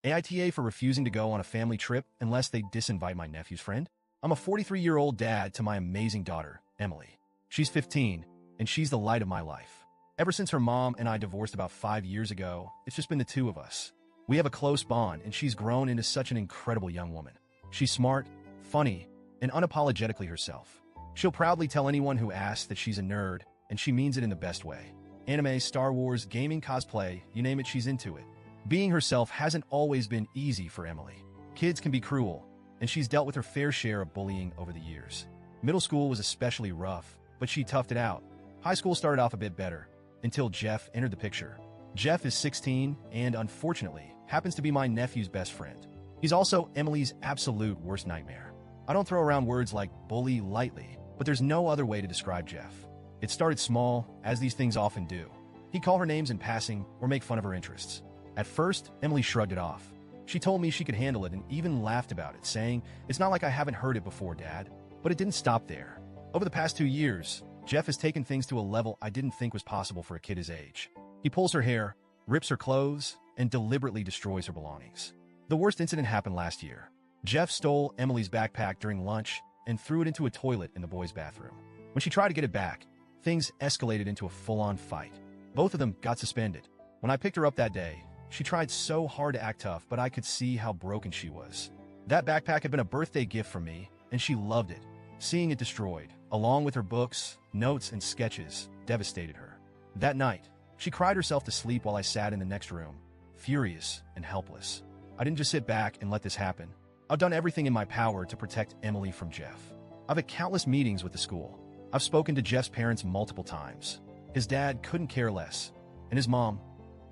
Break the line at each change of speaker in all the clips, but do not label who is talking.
AITA for refusing to go on a family trip unless they disinvite my nephew's friend? I'm a 43-year-old dad to my amazing daughter, Emily. She's 15, and she's the light of my life. Ever since her mom and I divorced about 5 years ago, it's just been the two of us. We have a close bond, and she's grown into such an incredible young woman. She's smart, funny, and unapologetically herself. She'll proudly tell anyone who asks that she's a nerd, and she means it in the best way. Anime, Star Wars, gaming, cosplay, you name it, she's into it. Being herself hasn't always been easy for Emily. Kids can be cruel, and she's dealt with her fair share of bullying over the years. Middle school was especially rough, but she toughed it out. High school started off a bit better, until Jeff entered the picture. Jeff is 16 and, unfortunately, happens to be my nephew's best friend. He's also Emily's absolute worst nightmare. I don't throw around words like bully lightly, but there's no other way to describe Jeff. It started small, as these things often do. He'd call her names in passing or make fun of her interests. At first, Emily shrugged it off. She told me she could handle it and even laughed about it, saying, "It's not like I haven't heard it before, Dad." But it didn't stop there. Over the past 2 years, Jeff has taken things to a level I didn't think was possible for a kid his age. He pulls her hair, rips her clothes, and deliberately destroys her belongings. The worst incident happened last year. Jeff stole Emily's backpack during lunch and threw it into a toilet in the boys' bathroom. When she tried to get it back, things escalated into a full-on fight. Both of them got suspended. When I picked her up that day, she tried so hard to act tough, but I could see how broken she was. That backpack had been a birthday gift from me, and she loved it. Seeing it destroyed, along with her books, notes, and sketches, devastated her. That night, she cried herself to sleep while I sat in the next room, furious and helpless. I didn't just sit back and let this happen. I've done everything in my power to protect Emily from Jeff. I've had countless meetings with the school. I've spoken to Jeff's parents multiple times. His dad couldn't care less. And his mom,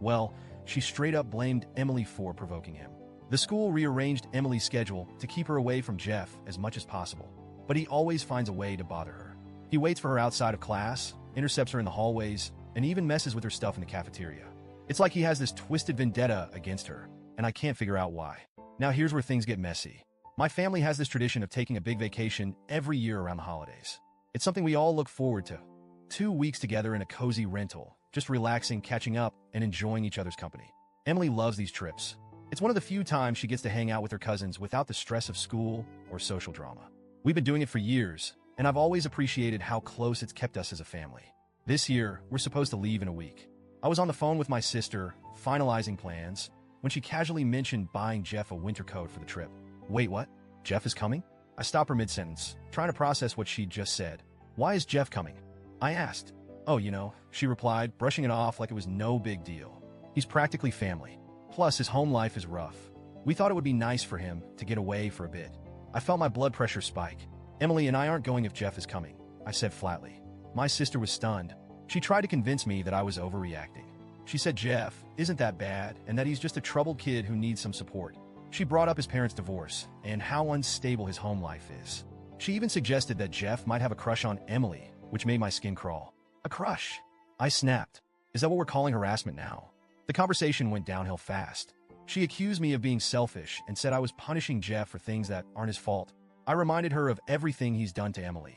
well, she straight up blamed Emily for provoking him. The school rearranged Emily's schedule to keep her away from Jeff as much as possible. But he always finds a way to bother her. He waits for her outside of class, intercepts her in the hallways, and even messes with her stuff in the cafeteria. It's like he has this twisted vendetta against her, and I can't figure out why. Now here's where things get messy. My family has this tradition of taking a big vacation every year around the holidays. It's something we all look forward to. 2 weeks together in a cozy rental, just relaxing, catching up, and enjoying each other's company. Emily loves these trips. It's one of the few times she gets to hang out with her cousins without the stress of school or social drama. We've been doing it for years, and I've always appreciated how close it's kept us as a family. This year, we're supposed to leave in a week. I was on the phone with my sister, finalizing plans, when she casually mentioned buying Jeff a winter coat for the trip. Wait, what? Jeff is coming? I stopped her mid-sentence, trying to process what she'd just said. Why is Jeff coming? I asked. Oh, she replied, brushing it off like it was no big deal. He's practically family. Plus, his home life is rough. We thought it would be nice for him to get away for a bit. I felt my blood pressure spike. Emily and I aren't going if Jeff is coming, I said flatly. My sister was stunned. She tried to convince me that I was overreacting. She said Jeff isn't that bad and that he's just a troubled kid who needs some support. She brought up his parents' divorce and how unstable his home life is. She even suggested that Jeff might have a crush on Emily, which made my skin crawl. A crush? I snapped. Is that what we're calling harassment now? The conversation went downhill fast. She accused me of being selfish and said I was punishing Jeff for things that aren't his fault. I reminded her of everything he's done to Emily.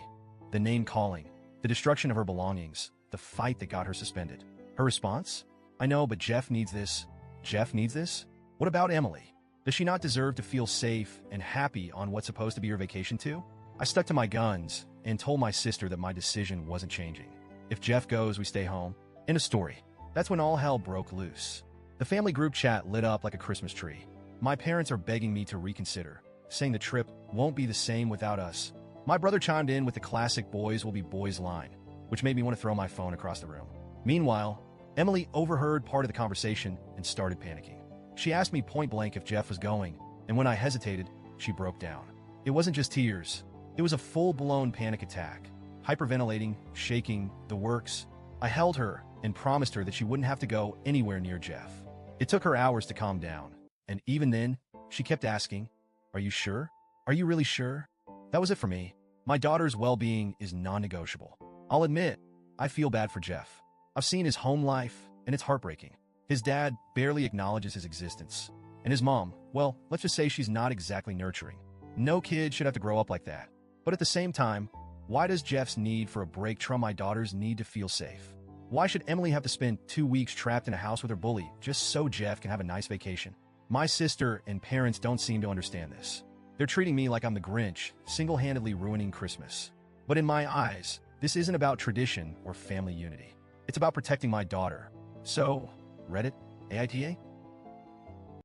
The name-calling, the destruction of her belongings, the fight that got her suspended. Her response? I know, but Jeff needs this. Jeff needs this? What about Emily? Does she not deserve to feel safe and happy on what's supposed to be her vacation too? I stuck to my guns and told my sister that my decision wasn't changing. If Jeff goes, we stay home. End of story. That's when all hell broke loose. The family group chat lit up like a Christmas tree. My parents are begging me to reconsider, saying the trip won't be the same without us. My brother chimed in with the classic boys will be boys line, which made me want to throw my phone across the room. Meanwhile, Emily overheard part of the conversation and started panicking. She asked me point blank if Jeff was going, and when I hesitated, she broke down. It wasn't just tears. It was a full-blown panic attack. Hyperventilating, shaking, the works. I held her and promised her that she wouldn't have to go anywhere near Jeff. It took her hours to calm down, and even then, she kept asking, "Are you sure? Are you really sure?" That was it for me. My daughter's well-being is non-negotiable. I'll admit, I feel bad for Jeff. I've seen his home life, and it's heartbreaking. His dad barely acknowledges his existence. And his mom, well, let's just say she's not exactly nurturing. No kid should have to grow up like that. But at the same time, why does Jeff's need for a break trump my daughter's need to feel safe? Why should Emily have to spend 2 weeks trapped in a house with her bully just so Jeff can have a nice vacation? My sister and parents don't seem to understand this. They're treating me like I'm the Grinch, single-handedly ruining Christmas. But in my eyes, this isn't about tradition or family unity. It's about protecting my daughter. So, Reddit, AITA?